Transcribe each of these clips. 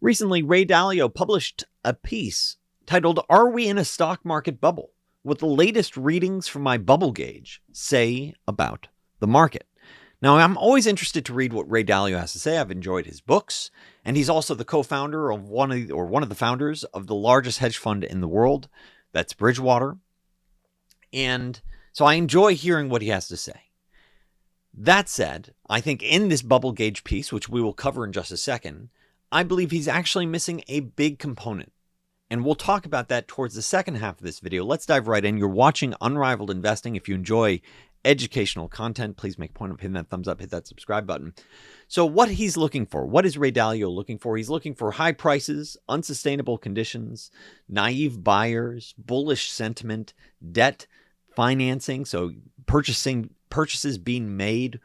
Recently, Ray Dalio published a piece titled, "Are We in a Stock Market Bubble? What the latest readings from my bubble gauge say about the market." Now, I'm always interested to read what Ray Dalio has to say. I've enjoyed his books, and he's also the co-founder of one of the founders of the largest hedge fund in the world. That's Bridgewater. And so I enjoy hearing what he has to say. That said, I think in this bubble gauge piece, which we will cover in just a second, I believe he's actually missing a big component. And we'll talk about that towards the second half of this video. Let's dive right in. You're watching Unrivaled Investing. If you enjoy educational content, please make a point of hitting that thumbs up, hit that subscribe button. So what he's looking for, what is Ray Dalio looking for? He's looking for high prices, unsustainable conditions, naive buyers, bullish sentiment, debt financing, so purchases being made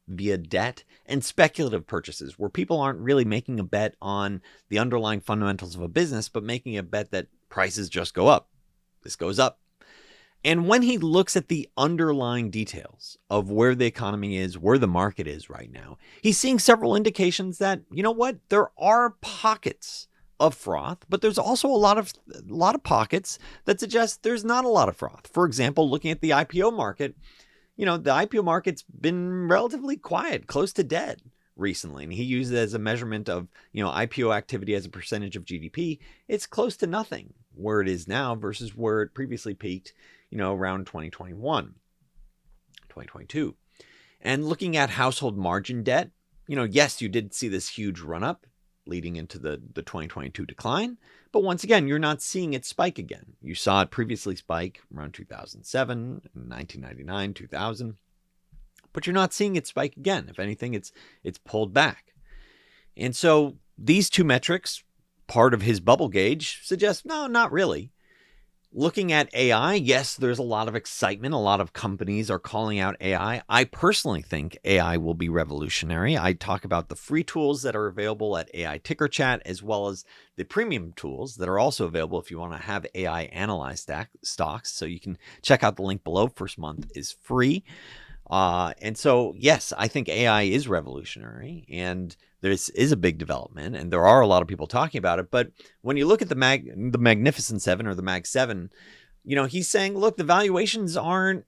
via debt, and speculative purchases where people aren't really making a bet on the underlying fundamentals of a business, but making a bet that prices just go up. This goes up. And when he looks at the underlying details of where the economy is, where the market is right now, he's seeing several indications that, you know what, there are pockets of froth, but there's also a lot of pockets that suggest there's not a lot of froth. For example, looking at the IPO market, the IPO market's been relatively quiet, close to dead recently. And he used it as a measurement of, IPO activity as a percentage of GDP. It's close to nothing where it is now versus where it previously peaked, around 2021, 2022. And looking at household margin debt, yes, you did see this huge run up leading into the 2022 decline. But once again, you're not seeing it spike again. You saw it previously spike around 2007, 1999, 2000. But you're not seeing it spike again. If anything, it's pulled back. And so these two metrics, part of his bubble gauge, suggest no, not really. Looking at AI, yes, there's a lot of excitement. A lot of companies are calling out AI. I personally think AI will be revolutionary. I talk about the free tools that are available at AI Ticker Chat, as well as the premium tools that are also available if you want to have AI analyze stocks. So you can check out the link below. First month is free. And so, yes, I think AI is revolutionary, and this is a big development, and there are a lot of people talking about it. But when you look at the Magnificent Seven or the Mag 7, he's saying, look, the valuations aren't,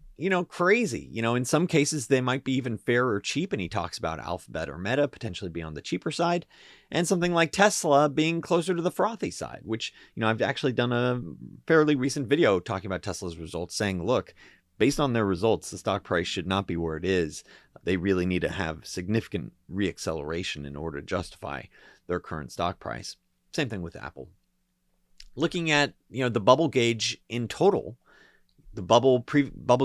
crazy. In some cases, they might be even fair or cheap. And he talks about Alphabet or Meta potentially being on the cheaper side, and something like Tesla being closer to the frothy side, which, I've actually done a fairly recent video talking about Tesla's results, saying, look, based on their results, the stock price should not be where it is. They really need to have significant reacceleration in order to justify their current stock price. Same thing with Apple. Looking at, the bubble gauge in total, the bubble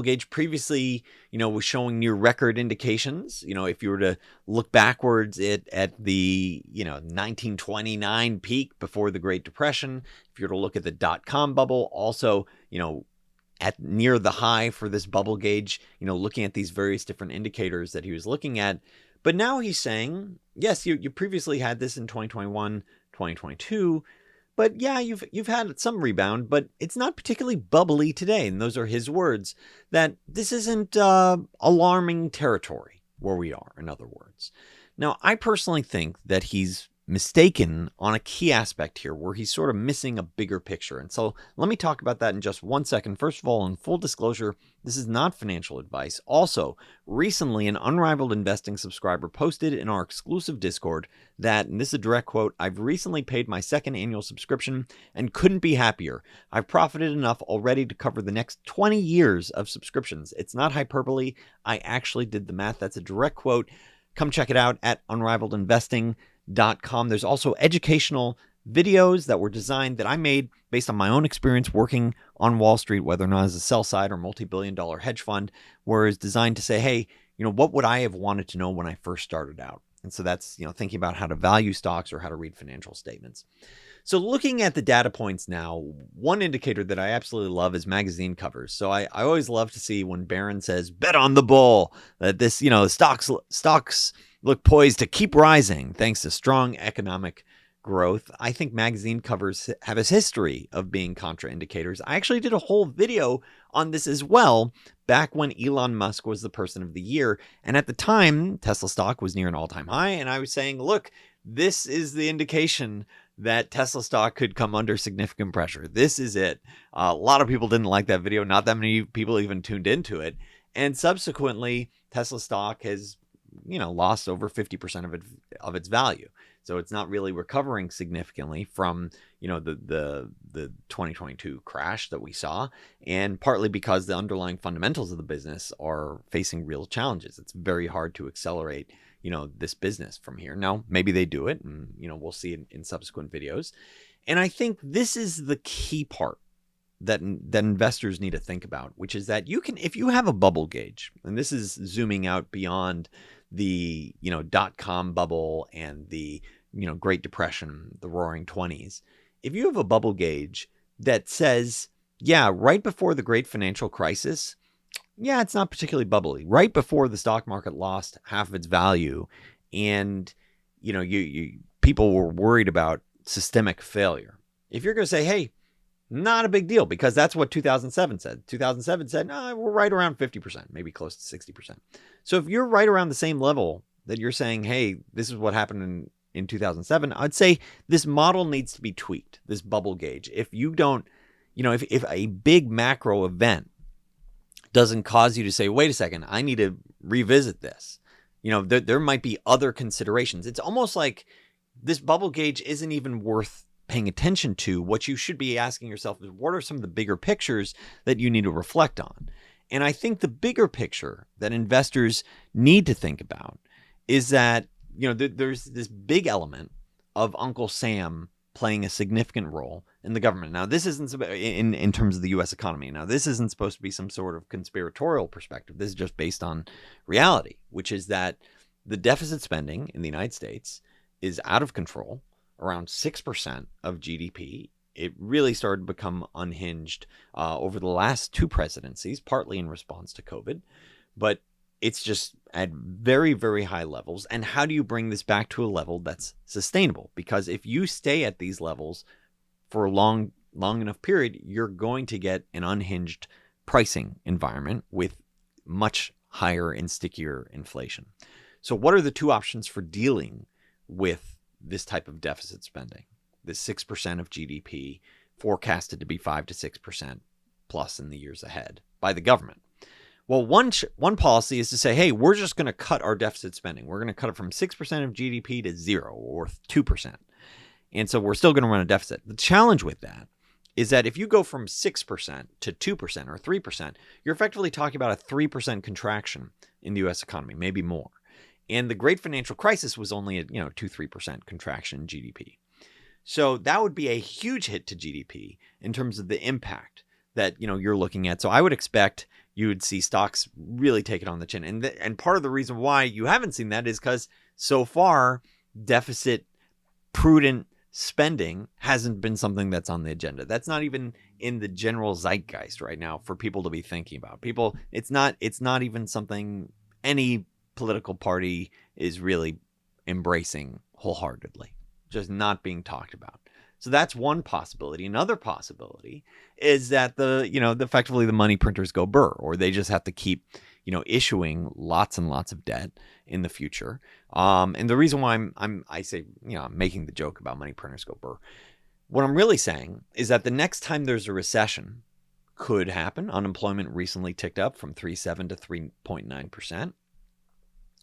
gauge previously, was showing near record indications. If you were to look backwards at the, 1929 peak before the Great Depression, if you were to look at the dot-com bubble, also, at near the high for this bubble gauge, looking at these various different indicators that he was looking at. But now he's saying, yes, you previously had this in 2021, 2022, but yeah, you've had some rebound, but it's not particularly bubbly today. And those are his words, that this isn't alarming territory where we are, in other words. Now, I personally think that he's mistaken on a key aspect here where he's sort of missing a bigger picture. And so let me talk about that in just 1 second. First of all, in full disclosure, this is not financial advice. Also, recently an Unrivaled Investing subscriber posted in our exclusive Discord that, and this is a direct quote, "I've recently paid my second annual subscription and couldn't be happier. I've profited enough already to cover the next 20 years of subscriptions." It's not hyperbole. I actually did the math. That's a direct quote. Come check it out at unrivaledinvesting.com. There's also educational videos that were designed that I made based on my own experience working on Wall Street, whether or not as a sell side or multi-billion-dollar hedge fund, where it's designed to say, hey, what would I have wanted to know when I first started out? And so that's, thinking about how to value stocks or how to read financial statements. So looking at the data points now, one indicator that I absolutely love is magazine covers. So I always love to see when Barron says, bet on the bull, that this, stocks look poised to keep rising thanks to strong economic growth. I think magazine covers have a history of being contraindicators. I actually did a whole video on this as well back when Elon Musk was the person of the year. And at the time, Tesla stock was near an all-time high. And I was saying, look, this is the indication that Tesla stock could come under significant pressure. This is it. A lot of people didn't like that video. Not that many people even tuned into it. And subsequently, Tesla stock has, lost over 50% of its value. So it's not really recovering significantly from, the 2022 crash that we saw, and partly because the underlying fundamentals of the business are facing real challenges. It's very hard to accelerate, this business from here. Now, maybe they do it, and, we'll see in subsequent videos. And I think this is the key part that investors need to think about, which is that if you have a bubble gauge, and this is zooming out beyond the, .com bubble and the, Great Depression, the Roaring 20s. If you have a bubble gauge that says, yeah, right before the great financial crisis, yeah, it's not particularly bubbly. Right before the stock market lost half of its value, and, people were worried about systemic failure. If you're going to say, hey, not a big deal, because that's what 2007 said. 2007 said, no, we're right around 50%, maybe close to 60%. So if you're right around the same level that you're saying, hey, this is what happened in 2007, I'd say this model needs to be tweaked, this bubble gauge. If you don't, if a big macro event doesn't cause you to say, wait a second, I need to revisit this. There might be other considerations. It's almost like this bubble gauge isn't even worth paying attention to. What you should be asking yourself is, what are some of the bigger pictures that you need to reflect on? And I think the bigger picture that investors need to think about is that, there's this big element of Uncle Sam playing a significant role in the government. Now, this isn't in terms of the U.S. economy. Now, this isn't supposed to be some sort of conspiratorial perspective. This is just based on reality, which is that the deficit spending in the United States is out of control, around 6% of GDP. It really started to become unhinged over the last two presidencies, partly in response to COVID, but it's just at very, very high levels. And how do you bring this back to a level that's sustainable? Because if you stay at these levels for a long enough period, you're going to get an unhinged pricing environment with much higher and stickier inflation. So what are the two options for dealing with this type of deficit spending? The 6% of GDP forecasted to be 5 to 6% plus in the years ahead by the government. Well, one policy is to say, hey, we're just going to cut our deficit spending. We're going to cut it from 6% of GDP to 0 or 2%. And so we're still going to run a deficit. The challenge with that is that if you go from 6% to 2% or 3%, you're effectively talking about a 3% contraction in the U.S. economy, maybe more. And the great financial crisis was only a 2-3% contraction in GDP. So that would be a huge hit to GDP in terms of the impact that you're looking at. So I would expect you would see stocks really take it on the chin. And part of the reason why you haven't seen that is because so far deficit prudent spending hasn't been something that's on the agenda. That's not even in the general zeitgeist right now for people to be thinking about. It's not even something any political party is really embracing wholeheartedly, just not being talked about. So that's one possibility. Another possibility is that effectively the money printers go burr, or they just have to keep, issuing lots and lots of debt in the future. And the reason why I'm making the joke about money printers go burr, what I'm really saying is that the next time there's a recession could happen. Unemployment recently ticked up from 3.7 to 3.9%.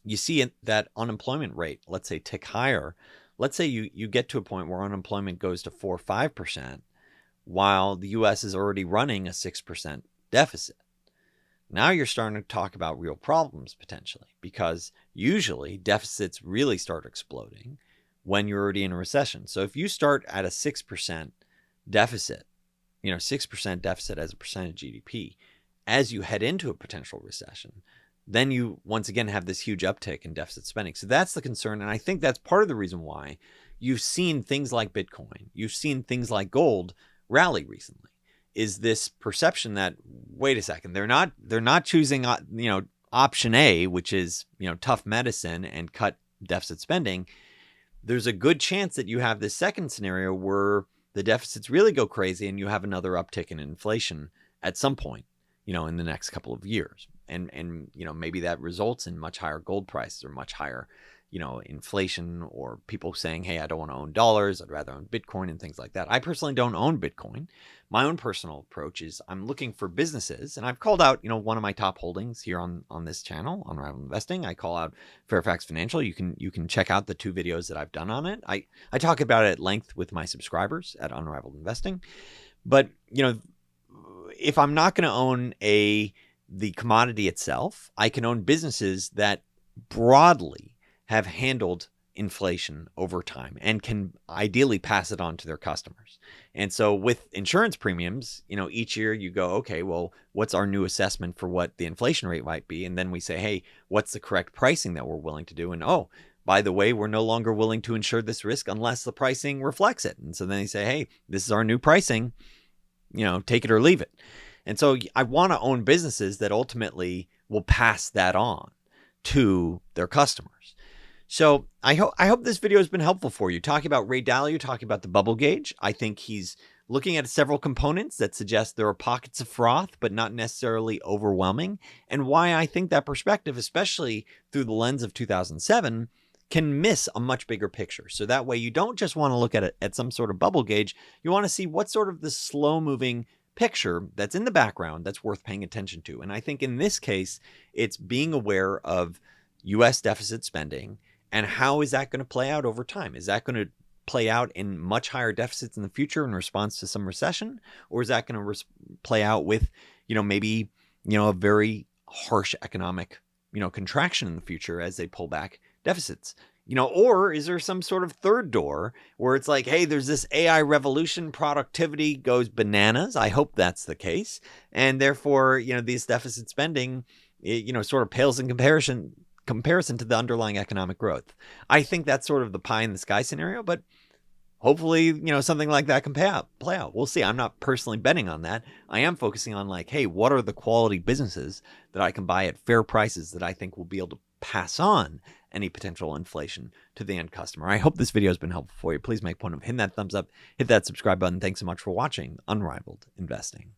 You see that unemployment rate, let's say, tick higher. Let's say you get to a point where unemployment goes to 4 or 5%, while the U.S. is already running a 6% deficit. Now you're starting to talk about real problems potentially, because usually deficits really start exploding when you're already in a recession. So if you start at a 6% deficit, 6% deficit as a percent of GDP, as you head into a potential recession, then you once again have this huge uptick in deficit spending. So that's the concern. And I think that's part of the reason why you've seen things like Bitcoin, you've seen things like gold rally recently, is this perception that, wait a second, they're not choosing, option A, which is, tough medicine and cut deficit spending. There's a good chance that you have this second scenario where the deficits really go crazy and you have another uptick in inflation at some point, in the next couple of years. And maybe that results in much higher gold prices or much higher, inflation or people saying, hey, I don't want to own dollars, I'd rather own Bitcoin and things like that. I personally don't own Bitcoin. My own personal approach is I'm looking for businesses, and I've called out, one of my top holdings here on this channel, Unrivaled Investing. I call out Fairfax Financial. You can check out the 2 videos that I've done on it. I talk about it at length with my subscribers at Unrivaled Investing. But, if I'm not going to own the commodity itself, I can own businesses that broadly have handled inflation over time and can ideally pass it on to their customers. And so with insurance premiums, each year you go, okay, well, what's our new assessment for what the inflation rate might be? And then we say, hey, what's the correct pricing that we're willing to do? And oh, by the way, we're no longer willing to insure this risk unless the pricing reflects it. And so then they say, hey, this is our new pricing, take it or leave it. And so I want to own businesses that ultimately will pass that on to their customers. So I hope this video has been helpful for you. Talking about Ray Dalio, talking about the bubble gauge. I think he's looking at several components that suggest there are pockets of froth, but not necessarily overwhelming. And why I think that perspective, especially through the lens of 2007, can miss a much bigger picture. So that way you don't just want to look at it at some sort of bubble gauge. You want to see what sort of the slow moving picture that's in the background that's worth paying attention to. And I think in this case, it's being aware of U.S. deficit spending and how is that going to play out over time? Is that going to play out in much higher deficits in the future in response to some recession? Or is that going to play out with, maybe, a very harsh economic, contraction in the future as they pull back deficits? Or is there some sort of third door where it's like, hey, there's this AI revolution, productivity goes bananas. I hope that's the case. And therefore, these deficit spending, sort of pales in comparison to the underlying economic growth. I think that's sort of the pie in the sky scenario, but hopefully, something like that can play out. We'll see. I'm not personally betting on that. I am focusing on like, hey, what are the quality businesses that I can buy at fair prices that I think will be able to pass on any potential inflation to the end customer. I hope this video has been helpful for you. Please make a point of hitting that thumbs up, hit that subscribe button. Thanks so much for watching Unrivaled Investing.